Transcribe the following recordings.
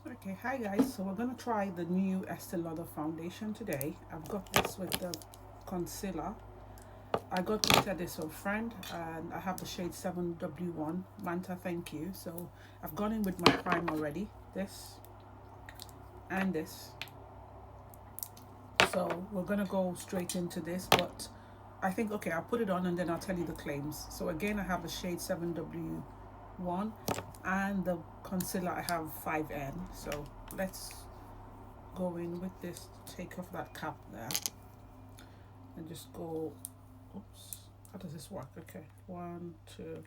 Okay, hi guys. So we're gonna try the new Estee Lauder foundation today. I've got this with the concealer. I got this at this old friend, and I have the shade 7W1. Manta, thank you. So I've gone in with my prime already. This and this. So we're gonna go straight into this, but I think okay, I'll put it on and then I'll tell you the claims. So again, I have the shade 7W1 and the concealer I have 5N. So let's go in with this, take off that cap there and just go, oops, how does this work? Okay, one, two,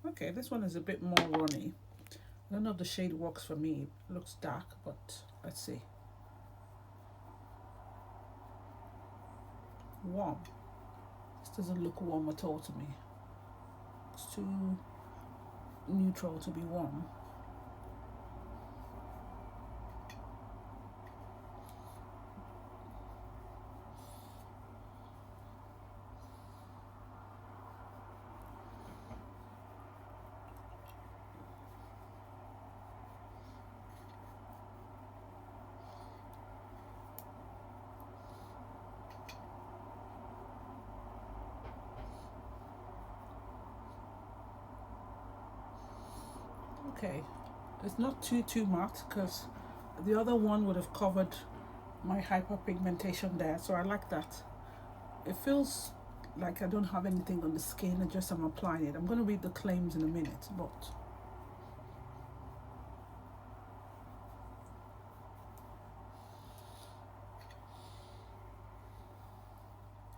okay, this one is a bit more runny. I don't know if the shade works for me, it looks dark, but let's see. Warm, this doesn't look warm at all to me, it's too neutral to be warm. Okay, it's not too matte because the other one would have covered my hyperpigmentation there, so I like that. It feels like I don't have anything on the skin, I just am applying it. I'm going to read the claims in a minute, but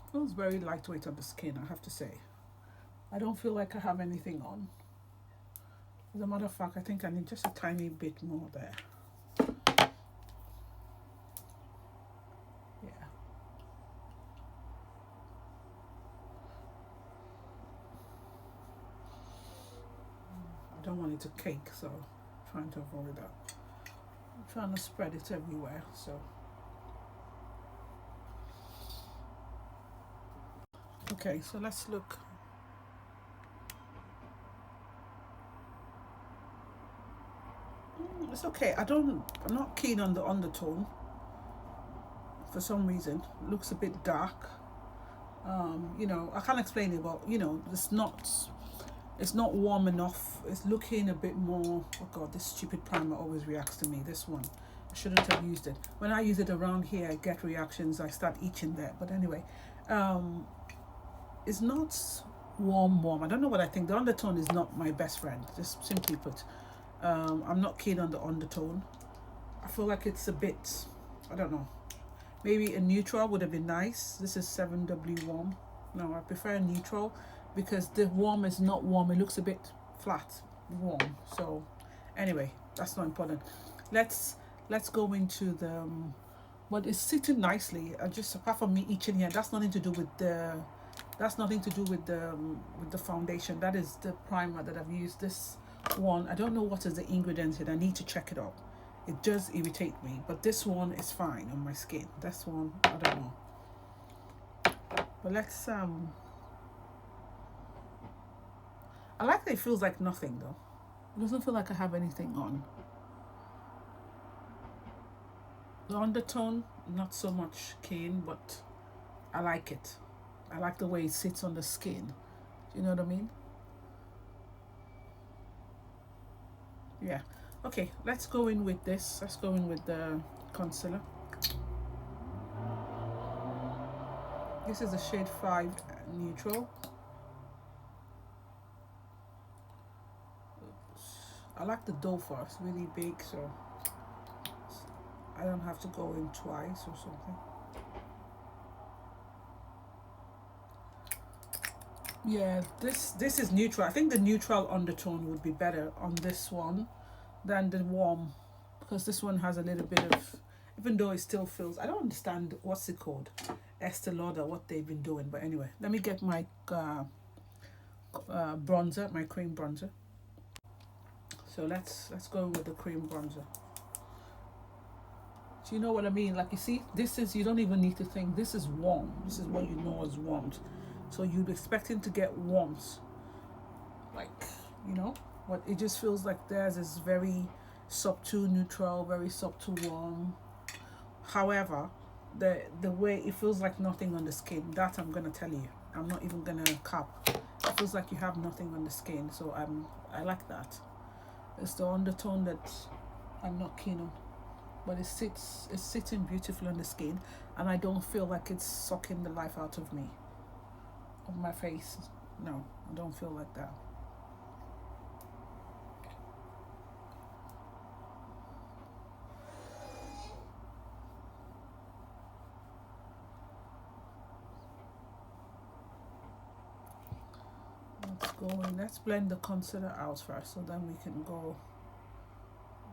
it feels very lightweight on the skin, I have to say. I don't feel like I have anything on. As a matter of fact, I think I need just a tiny bit more there. Yeah, I don't want it to cake, so I'm trying to avoid that. I'm trying to spread it everywhere, so. Okay, so let's look. It's okay. I'm not keen on the undertone for some reason. It looks a bit dark. I can't explain it, but it's not warm enough. It's looking a bit more. Oh god, this stupid primer always reacts to me. This one, I shouldn't have used it. When I use it around here, I get reactions. I start itching there. But anyway, um, it's not warm. I don't know what I think. The undertone is not my best friend. Just simply put, I'm not keen on the undertone. I feel like it's a bit. I don't know. Maybe a neutral would have been nice. This is 7W warm. No, I prefer a neutral because the warm is not warm. It looks a bit flat, warm. So anyway, that's not important. Let's let's go into the but it's sitting nicely. Just apart from me itching here, that's nothing to do with the foundation. That is the primer that I've used. This one, I don't know what is the ingredients in. I need to check it out. It does irritate me, but this one is fine on my skin. This one, I don't know. But let's I like that it feels like nothing though. It doesn't feel like I have anything on. The undertone, not so much keen, but I like it. I like the way it sits on the skin. Do you know what I mean? Yeah. Okay, let's go in with this. Let's go in with the concealer. This is the shade 5 neutral. I like the doe first, really big, so I don't have to go in twice or something. Yeah, this is neutral. I think the neutral undertone would be better on this one than the warm because this one has a little bit of, even though it still feels, I don't understand what's it called, Estee Lauder, what they've been doing. But anyway, let me get my bronzer, my cream bronzer. So let's go with the cream bronzer. So you know what I mean? Like you see, this is, you don't even need to think. This is warm. This is what you know is warmth. So you'd be expecting to get warmth, like you know, but it just feels like theirs is very. subtle neutral, very subtle warm. However, the way it feels like nothing on the skin, that I'm gonna tell you. I'm not even gonna cap. It feels like you have nothing on the skin, so I like that. It's the undertone that I'm not keen on, but it's sitting beautifully on the skin, and I don't feel like it's sucking the life out of me, of my face. No, I don't feel like that. Let's go in. Let's blend the concealer out first, so then we can go.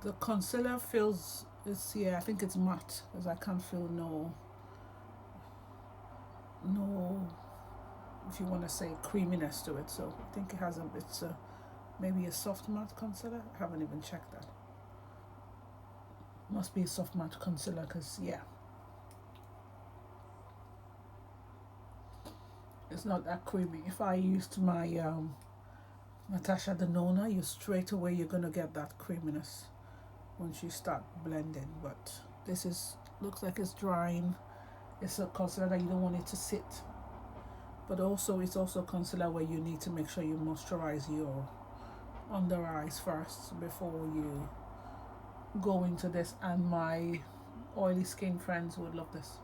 The concealer feels, it's, yeah, I think it's matte, because I can't feel no, if you want to say, creaminess to it. So I think it has it's maybe a soft matte concealer. I haven't even checked that. Must be a soft matte concealer, because yeah, it's not that creamy. If I used my Natasha Denona, you straight away you're gonna get that creaminess once you start blending. But this is, looks like it's drying. It's a concealer that you don't want it to sit, but also it's also a concealer where you need to make sure you moisturize your under eyes first before you go into this. And my oily skin friends would love this.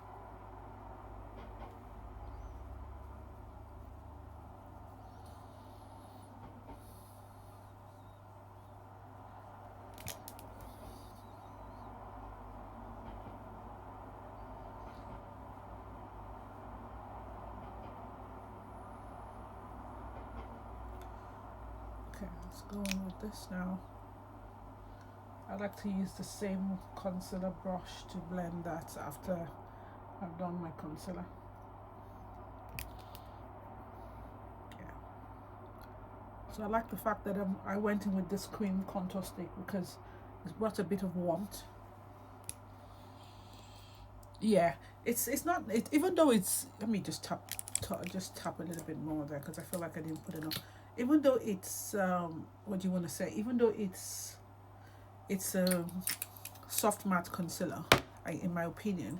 Okay, let's go on with this now. I like to use the same concealer brush to blend that after I've done my concealer. Yeah. So I like the fact that I went in with this cream contour stick because it's brought a bit of warmth. Yeah, it's not it, even though it's, let me just tap a little bit more there because I feel like I didn't put enough. Even though it's what do you want to say? Even though it's a soft matte concealer, in my opinion,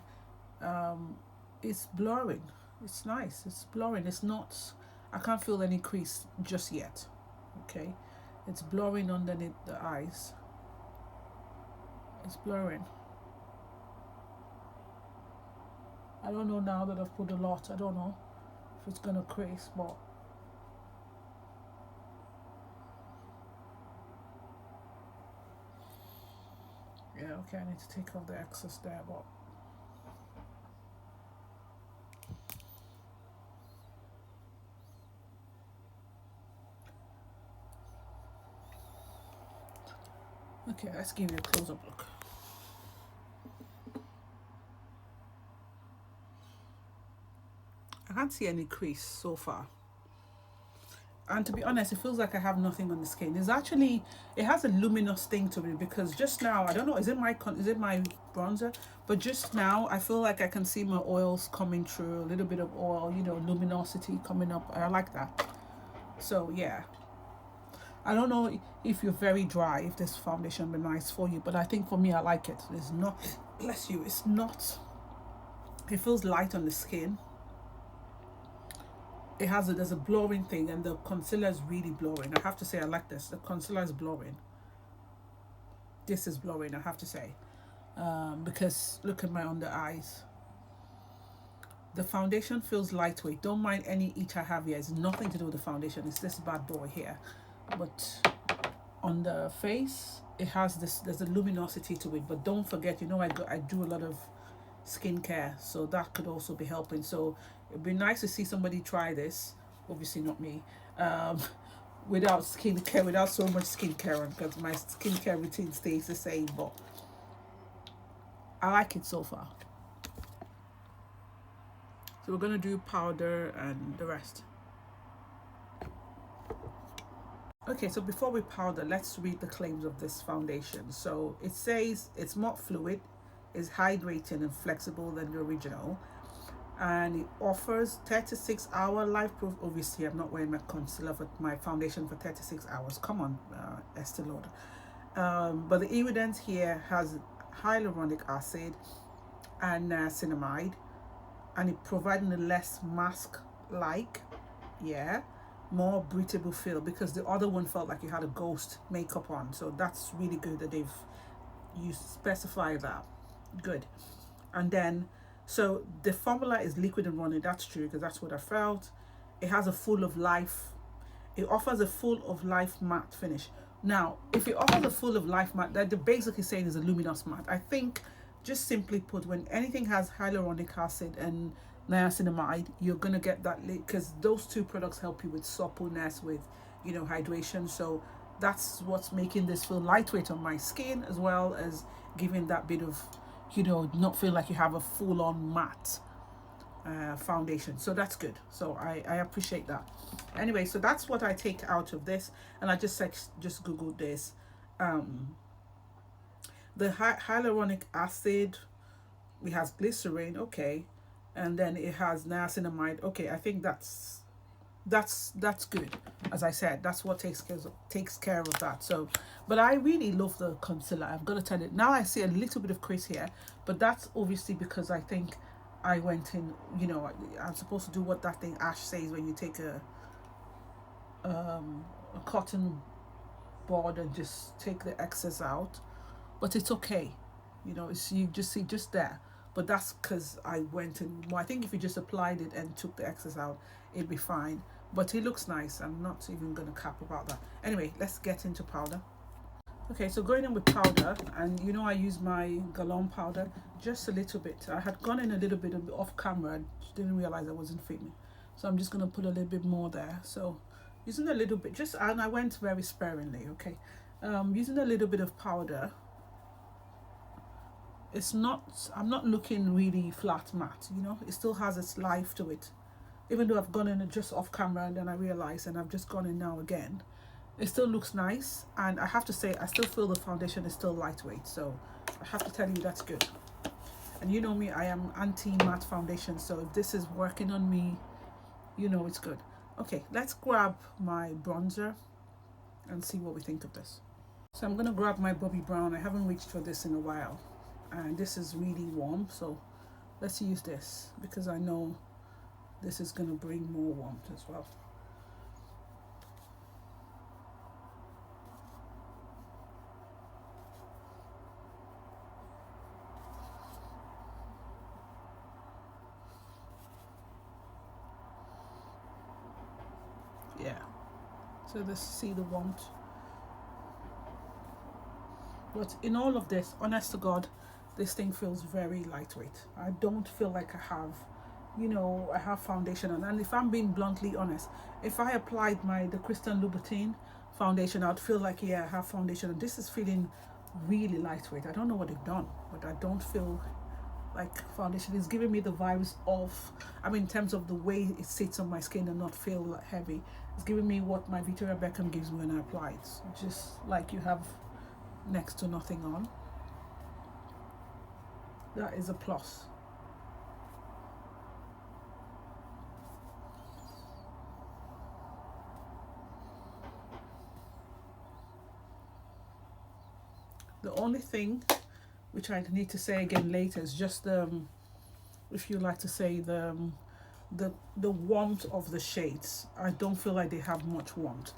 it's blurring. It's nice. It's blurring. It's not. I can't feel any crease just yet. Okay, it's blurring underneath the eyes. It's blurring. I don't know now that I've put a lot. I don't know if it's gonna crease, but yeah, okay, I need to take off the excess there, but okay, let's give you a close-up look. I can't see any crease so far. And to be honest, it feels like I have nothing on the skin. It's actually, it has a luminous thing to it because just now, I don't know, is it my bronzer? But just now, I feel like I can see my oils coming through, a little bit of oil, luminosity coming up. I like that. So yeah, I don't know if you're very dry, if this foundation will be nice for you, but I think for me, I like it. It's not, bless you, it's not, it feels light on the skin. There's a blurring thing, and the concealer is really blurring. I have to say I like this. The concealer is blurring. This is blurring, I have to say, because look at my under eyes. The foundation feels lightweight. Don't mind any itch I have here. It's nothing to do with the foundation. It's this bad boy here. But on the face, it has this. There's a luminosity to it. But don't forget, I do a lot of skincare, so that could also be helping. So it'd be nice to see somebody try this. Obviously not me, without skincare, without so much skincare, because my skincare routine stays the same. But I like it so far. So we're gonna do powder and the rest. Okay, so before we powder, let's read the claims of this foundation. So it says it's more fluid, is hydrating and flexible than the original, and it offers 36-hour life proof. Obviously, I'm not wearing my concealer for my foundation for 36 hours. Come on, Estee Lauder. But the ingredients here has hyaluronic acid and niacinamide, and it providing a less mask like, yeah, more breathable feel, because the other one felt like you had a ghost makeup on. So that's really good that they've you specify that. Good. And then, so the formula is liquid and running. That's true, because that's what I felt. It has a full of life. It offers a full of life matte finish. Now, if it offers a full of life matte, that they're basically saying is a luminous matte. I think, just simply put, when anything has hyaluronic acid and niacinamide, you're gonna get that, because those two products help you with suppleness, with hydration. So that's what's making this feel lightweight on my skin, as well as giving that bit of, not feel like you have a full-on matte foundation. So that's good. So I appreciate that. Anyway, so that's what I take out of this, and I just googled this. The hyaluronic acid, it has glycerin, okay, and then it has niacinamide. Okay, I think that's good. As I said, that's what takes care of that. So, but I really love the concealer, I've got to tell it. Now I see a little bit of crease here, but that's obviously because I think I went in, I'm supposed to do what that thing Ash says, when you take a cotton board and just take the excess out. But it's okay, it's, you just see just there. But that's because I went and, well, I think if you just applied it and took the excess out, it'd be fine. But it looks nice. I'm not even going to cap about that. Anyway, let's get into powder. Okay, so going in with powder, and I use my Galon powder just a little bit. I had gone in a little bit off camera, I didn't realize I wasn't filming. So I'm just going to put a little bit more there. So using a little bit, and I went very sparingly, okay. Using a little bit of powder. I'm not looking really flat matte, it still has its life to it. Even though I've gone in just off camera and then I realized, and I've just gone in now again, it still looks nice. And I have to say, I still feel the foundation is still lightweight. So I have to tell you, that's good. And you know me, I am anti-matte foundation. So if this is working on me, it's good. Okay, let's grab my bronzer and see what we think of this. So I'm going to grab my Bobbi Brown. I haven't reached for this in a while. And this is really warm, so let's use this, because I know this is going to bring more warmth as well. Yeah, so let's see the warmth. But in all of this, honest to God, this thing feels very lightweight. I don't feel like I have foundation on. And if I'm being bluntly honest, if I applied the Christian Louboutin foundation, I'd feel like, yeah, I have foundation. And this is feeling really lightweight. I don't know what they've done, but I don't feel like foundation. Is giving me the vibes of, in terms of the way it sits on my skin and not feel heavy. It's giving me what my Victoria Beckham gives me when I apply it. It's just like you have next to nothing on. That is a plus. The only thing which I need to say again later is just if you like to say the warmth of the shades. I don't feel like they have much warmth.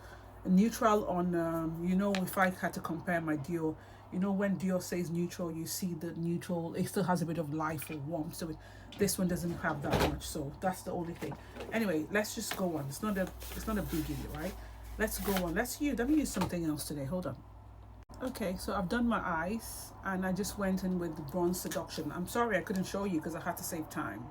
Neutral on if I had to compare my Dior, when Dior says neutral, you see the neutral, it still has a bit of life or warmth. So this one doesn't have that much. So that's the only thing. Anyway, let's just go on. It's not a biggie, right? Let's go on. Let me use something else today. Hold on. Okay, so I've done my eyes, and I just went in with the Bronze Seduction. I'm sorry I couldn't show you because I had to save time.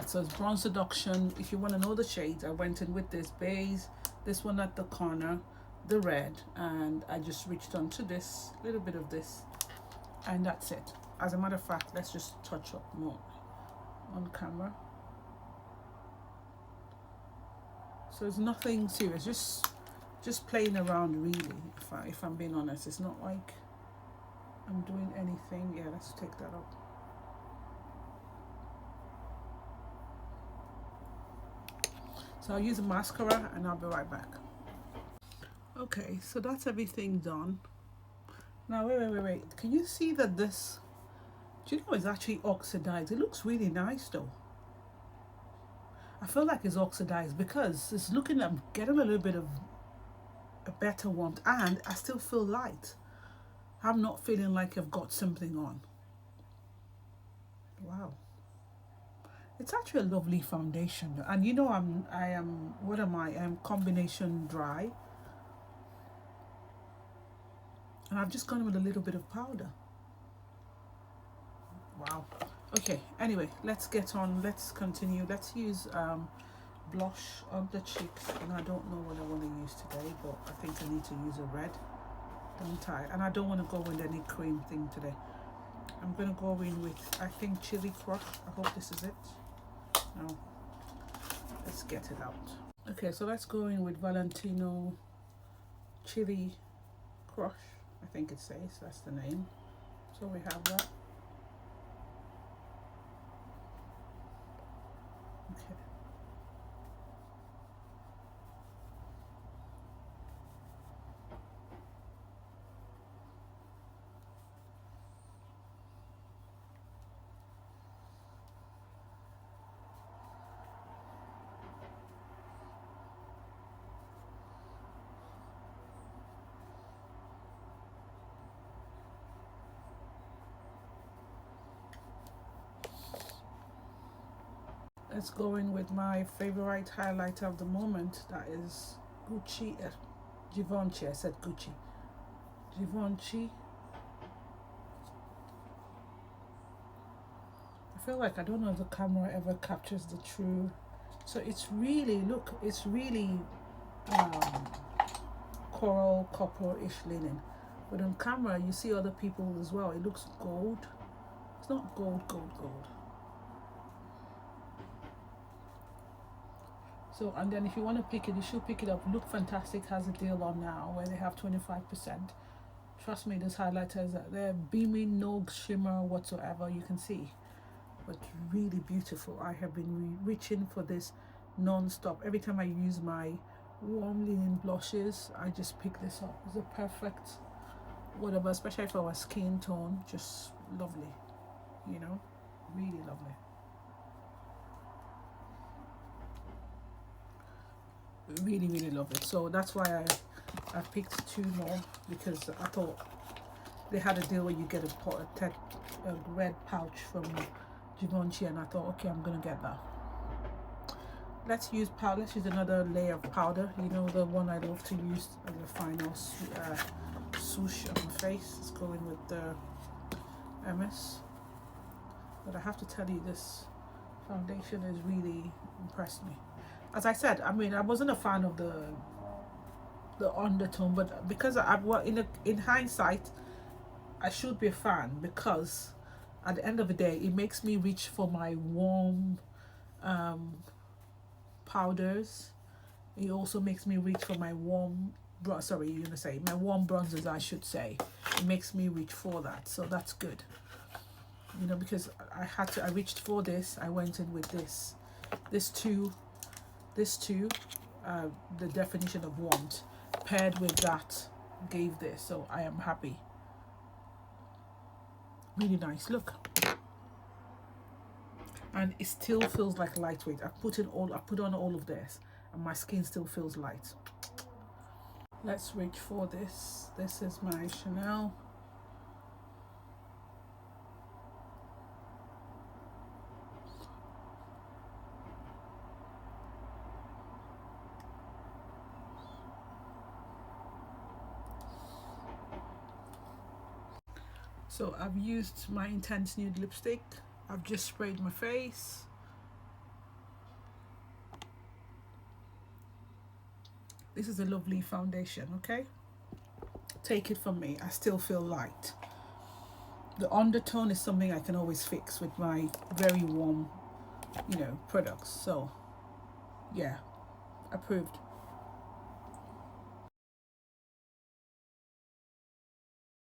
So it's Bronze Seduction. If you want to know the shades, I went in with this beige, this one at the corner, the red, and I just reached onto this, little bit of this, and that's it. As a matter of fact, let's just touch up more on camera. So it's nothing serious, just playing around really, if I'm being honest. It's not like I'm doing anything. Yeah, let's take that up. So I'll use a mascara and I'll be right back. Okay, so that's everything done. Now, wait. Can you see that this, do you know it's actually oxidized? It looks really nice though. I feel like it's oxidized because it's looking, I'm getting a little bit of a better warmth, and I still feel light. I'm not feeling like I've got something on. Wow. It's actually a lovely foundation. And you know, I am, what am I? I'm combination dry. And I've just gone with a little bit of powder. Wow. Okay, anyway, let's get on, let's continue. Let's use blush on the cheeks, and I don't know what I want to use today, but I think I need to use a red, don't I? And I don't want to go with any cream thing today. I'm going to go in with, I think, Chili Crush. I hope this is it. No, let's get it out. Okay, so let's go in with Valentino Chili Crush, I think it says, that's the name. So we have that. Okay. Let's go in with my favorite highlighter of the moment. That is Gucci, Givenchy. I said Gucci. Givenchy. I feel like, I don't know if the camera ever captures the true. So it's really, look, it's really coral copper-ish linen. But on camera, you see other people as well. It looks gold. It's not gold. So, and then if you want to pick it, you should pick it up. Look Fantastic has a deal on now where they have 25%. Trust me, this highlighter is they're beaming, no shimmer whatsoever. You can see, but really beautiful. I have been reaching for this non-stop. Every time I use my warm linen blushes, I just pick this up. It's a perfect whatever, especially for our skin tone. Just lovely, you know, really lovely. Really love it. So that's why I picked two more, because I thought they had a deal where you get a red pouch from Givenchy, and I thought, okay, I'm gonna get that. Let's use powder. Let's use another layer of powder. You know, the one I love to use as a final swoosh on my face. Let's go in with the MS. But I have to tell you, this foundation has really impressed me. As I said, I mean, I wasn't a fan of the undertone, but because in hindsight, I should be a fan, because at the end of the day, it makes me reach for my warm powders. It also makes me reach for my warm my warm bronzers, I should say. It makes me reach for that, so that's good. You know, because I reached for this. I went in with this too. The definition of warmth paired with that gave this, so I am happy. Really nice, look, and it still feels like lightweight. I put on all of this, and my skin still feels light. Let's reach for this. This is my Chanel. So I've used my Intense Nude lipstick. I've just sprayed my face. This is a lovely foundation, okay? Take it from me, I still feel light. The undertone is something I can always fix with my very warm, products. So, yeah, approved.